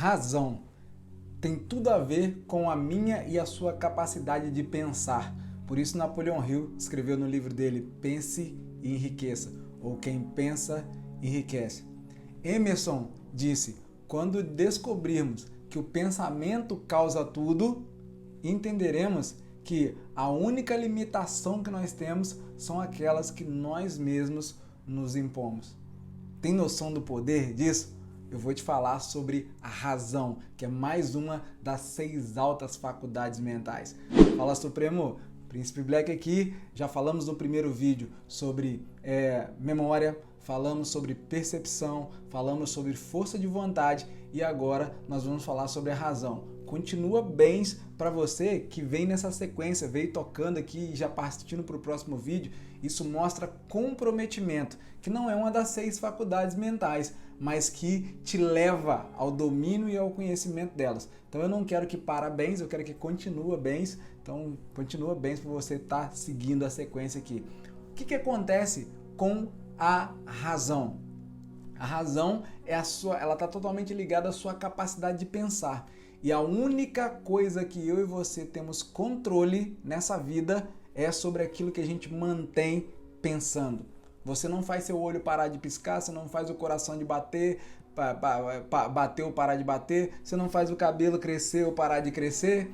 Razão tem tudo a ver com a minha e a sua capacidade de pensar. Por isso Napoleão Hill escreveu no livro dele Pense e Enriqueça, ou Quem Pensa Enriquece. Emerson disse: quando descobrirmos que o pensamento causa tudo, entenderemos que a única limitação que nós temos são aquelas que nós mesmos nos impomos. Tem noção do poder disso? Eu vou te falar sobre a razão, que é mais uma das 6 altas faculdades mentais. Fala, Supremo, Príncipe Black aqui. Já falamos no primeiro vídeo sobre memória, falamos sobre percepção, falamos sobre força de vontade e agora nós vamos falar sobre a razão. Continua bens para você que vem nessa sequência, veio tocando aqui e já partindo para o próximo vídeo. Isso mostra comprometimento, que não é uma das 6 faculdades mentais, mas que te leva ao domínio e ao conhecimento delas. Então eu não quero que parabéns, eu quero que continua bens. Então continua bens para você estar seguindo a sequência aqui. O que acontece com a razão? A razão ela está totalmente ligada à sua capacidade de pensar. E a única coisa que eu e você temos controle nessa vida é sobre aquilo que a gente mantém pensando. Você não faz seu olho parar de piscar, você não faz o coração de bater, bater ou parar de bater, você não faz o cabelo crescer ou parar de crescer,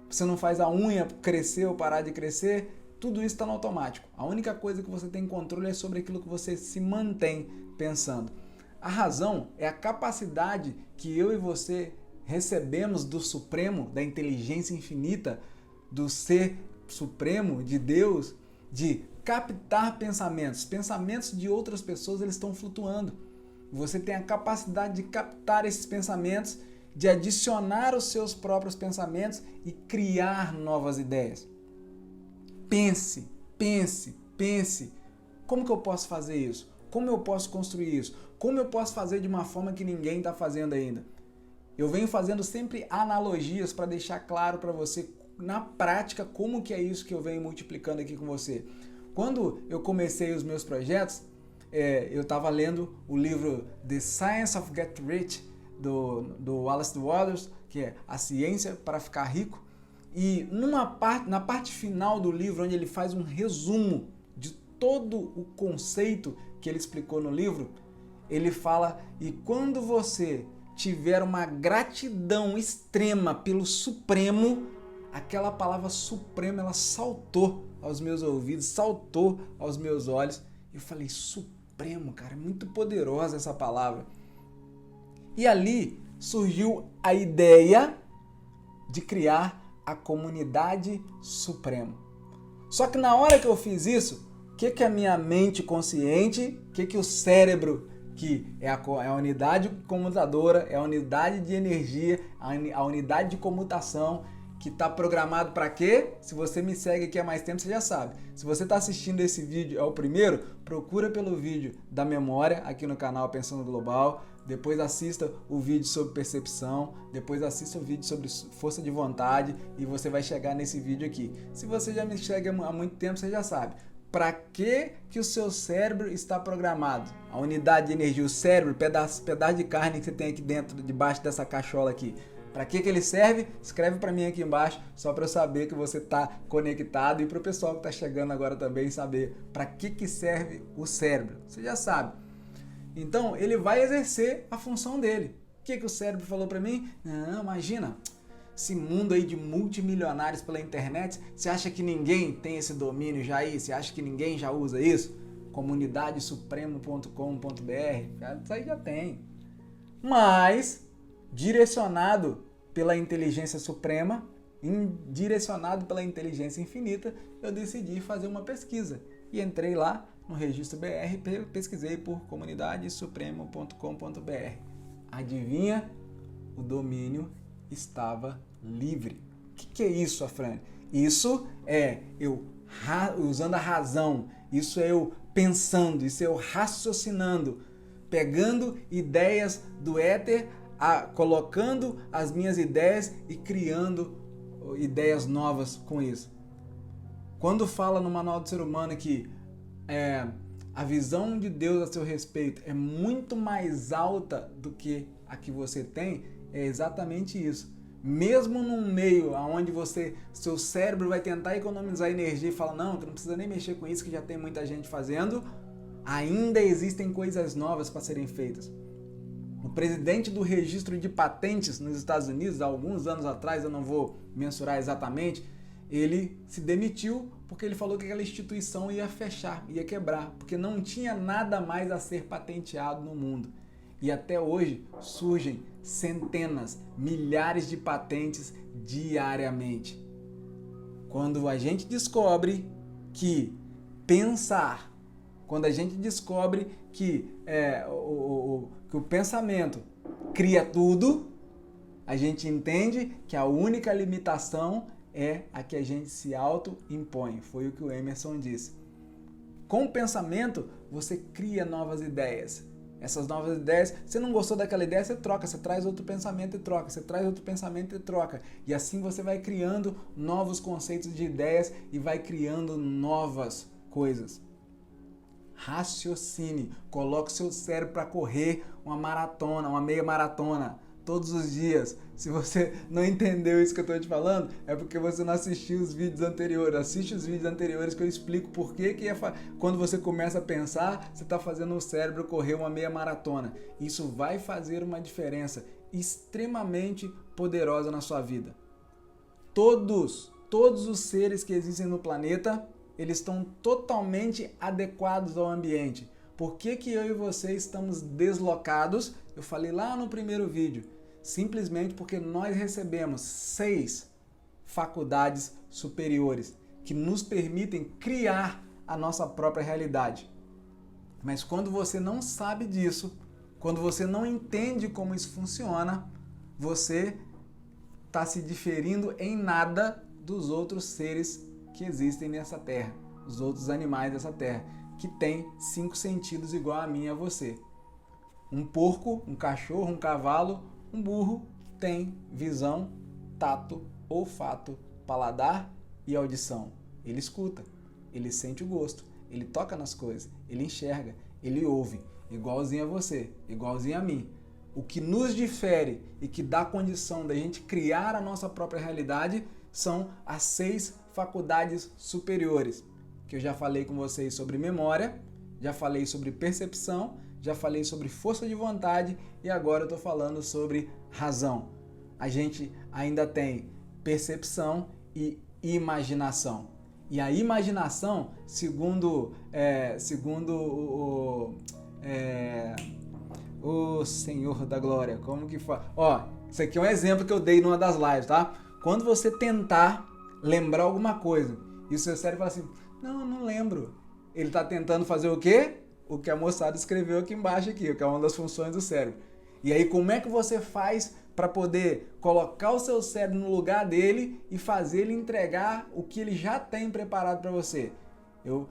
você não faz a unha crescer ou parar de crescer, tudo isso está no automático. A única coisa que você tem controle é sobre aquilo que você se mantém pensando. A razão é a capacidade que eu e você recebemos do Supremo, da inteligência infinita, do Ser Supremo, de Deus, de captar pensamentos. Pensamentos de outras pessoas, eles estão flutuando. Você tem a capacidade de captar esses pensamentos, de adicionar os seus próprios pensamentos e criar novas ideias. Pense, pense, pense. Como que eu posso fazer isso? Como eu posso construir isso? Como eu posso fazer de uma forma que ninguém está fazendo ainda? Eu venho fazendo sempre analogias para deixar claro para você na prática como que é isso que eu venho multiplicando aqui com você. Quando eu comecei os meus projetos, eu estava lendo o livro The Science of Get Rich, do Wallace Wattles, que é A Ciência para Ficar Rico. E na parte final do livro, onde ele faz um resumo de todo o conceito que ele explicou no livro, ele fala: e quando você tiver uma gratidão extrema pelo Supremo, aquela palavra Supremo, ela saltou aos meus ouvidos, saltou aos meus olhos. Eu falei: Supremo, cara, é muito poderosa essa palavra. E ali surgiu a ideia de criar a comunidade Supremo. Só que na hora que eu fiz isso, o que a minha mente consciente, o que o cérebro, que é a unidade comutadora, é a unidade de energia, a unidade de comutação, que está programado para quê? Se você me segue aqui há mais tempo, você já sabe. Se você está assistindo esse vídeo, é o primeiro, procura pelo vídeo da memória aqui no canal Pensando Global, depois assista o vídeo sobre percepção, depois assista o vídeo sobre força de vontade e você vai chegar nesse vídeo aqui. Se você já me segue há muito tempo, você já sabe. Para que o seu cérebro está programado? A unidade de energia, o cérebro, pedaço de carne que você tem aqui dentro, debaixo dessa cachola aqui. Para que ele serve? Escreve para mim aqui embaixo, só para eu saber que você está conectado e para o pessoal que está chegando agora também saber para que serve o cérebro. Você já sabe. Então, ele vai exercer a função dele. O que o cérebro falou para mim? Não, imagina, esse mundo aí de multimilionários pela internet, você acha que ninguém tem esse domínio já aí? Você acha que ninguém já usa isso? Comunidadesupremo.com.br, isso aí já tem. Mas, direcionado pela inteligência suprema, direcionado pela inteligência infinita, eu decidi fazer uma pesquisa. E entrei lá no registro BR, pesquisei por comunidadesupremo.com.br. Adivinha? O domínio estava livre. O que é isso, Afrânio? Isso é eu usando a razão, isso é eu pensando, isso é eu raciocinando, pegando ideias do éter, colocando as minhas ideias e criando ideias novas com isso. Quando fala no Manual do Ser Humano que a visão de Deus a seu respeito é muito mais alta do que a que você tem, é exatamente isso. Mesmo num meio onde seu cérebro vai tentar economizar energia e fala, não, tu não precisa nem mexer com isso que já tem muita gente fazendo, ainda existem coisas novas para serem feitas. O presidente do registro de patentes nos Estados Unidos, há alguns anos atrás, eu não vou mensurar exatamente, ele se demitiu porque ele falou que aquela instituição ia fechar, ia quebrar, porque não tinha nada mais a ser patenteado no mundo. E até hoje surgem centenas, milhares de patentes diariamente. Quando a gente descobre que pensar, quando a gente descobre que o pensamento cria tudo, a gente entende que a única limitação é a que a gente se auto-impõe. Foi o que o Emerson disse. Com o pensamento, você cria novas ideias. Essas novas ideias, você não gostou daquela ideia, você troca, você traz outro pensamento e troca, você traz outro pensamento e troca. E assim você vai criando novos conceitos de ideias e vai criando novas coisas. Raciocine, coloque seu cérebro para correr uma maratona, uma meia maratona, todos os dias. Se você não entendeu isso que eu estou te falando, é porque você não assistiu os vídeos anteriores. Assiste os vídeos anteriores que eu explico por que quando você começa a pensar, você está fazendo o cérebro correr uma meia maratona. Isso vai fazer uma diferença extremamente poderosa na sua vida. Todos os seres que existem no planeta, eles estão totalmente adequados ao ambiente. Por que eu e você estamos deslocados? Eu falei lá no primeiro vídeo. Simplesmente porque nós recebemos 6 faculdades superiores que nos permitem criar a nossa própria realidade. Mas quando você não sabe disso, quando você não entende como isso funciona, você está se diferindo em nada dos outros seres que existem nessa terra, os outros animais dessa terra, que têm 5 sentidos igual a mim e a você. Um porco, um cachorro, um cavalo, um burro tem visão, tato, olfato, paladar e audição. Ele escuta, ele sente o gosto, ele toca nas coisas, ele enxerga, ele ouve, igualzinho a você, igualzinho a mim. O que nos difere e que dá condição da gente criar a nossa própria realidade são as 6 faculdades superiores, que eu já falei com vocês sobre memória, já falei sobre percepção, já falei sobre força de vontade e agora eu estou falando sobre razão. A gente ainda tem percepção e imaginação. E a imaginação, segundo o Senhor da Glória, como que fala? Ó, isso aqui é um exemplo que eu dei numa das lives, tá? Quando você tentar lembrar alguma coisa e o seu cérebro fala assim, não lembro. Ele está tentando fazer o quê? O que a moçada escreveu aqui embaixo, que é uma das funções do cérebro. E aí, como é que você faz para poder colocar o seu cérebro no lugar dele e fazer ele entregar o que ele já tem preparado para você?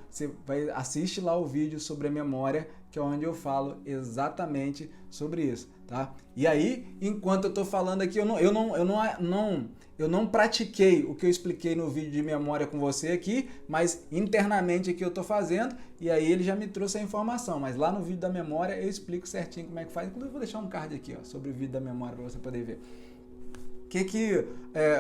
Você assiste lá o vídeo sobre a memória, que é onde eu falo exatamente sobre isso, tá? E aí, enquanto eu estou falando aqui, eu não pratiquei o que eu expliquei no vídeo de memória com você aqui, mas internamente aqui eu estou fazendo, e aí ele já me trouxe a informação. Mas lá no vídeo da memória eu explico certinho como é que faz. Inclusive eu vou deixar um card aqui, ó, sobre o vídeo da memória para você poder ver. O que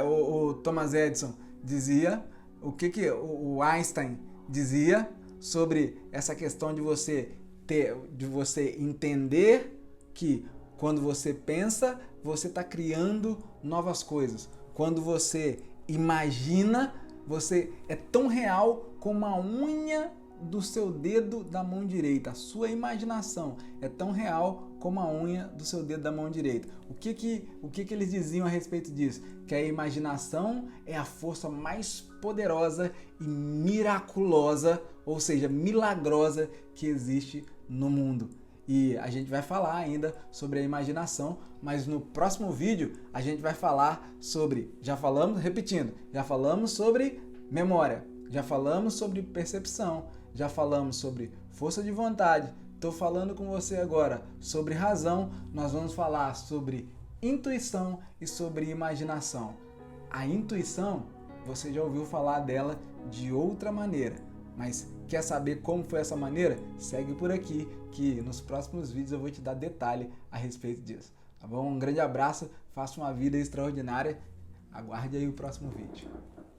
o Thomas Edison dizia, o que o Einstein dizia sobre essa questão de você entender que quando você pensa, você está criando novas coisas. Quando você imagina, você é tão real como a unha do seu dedo da mão direita. A sua imaginação é tão real como a unha do seu dedo da mão direita. O que eles diziam a respeito disso? Que a imaginação é a força mais poderosa e miraculosa, ou seja, milagrosa que existe no mundo. E a gente vai falar ainda sobre a imaginação, mas no próximo vídeo a gente vai falar sobre, já falamos sobre memória, já falamos sobre percepção, já falamos sobre força de vontade, estou falando com você agora sobre razão, nós vamos falar sobre intuição e sobre imaginação. A intuição, você já ouviu falar dela de outra maneira, mas quer saber como foi essa maneira? Segue por aqui, que nos próximos vídeos eu vou te dar detalhe a respeito disso. tá bom? Um grande abraço, faça uma vida extraordinária, aguarde aí o próximo vídeo.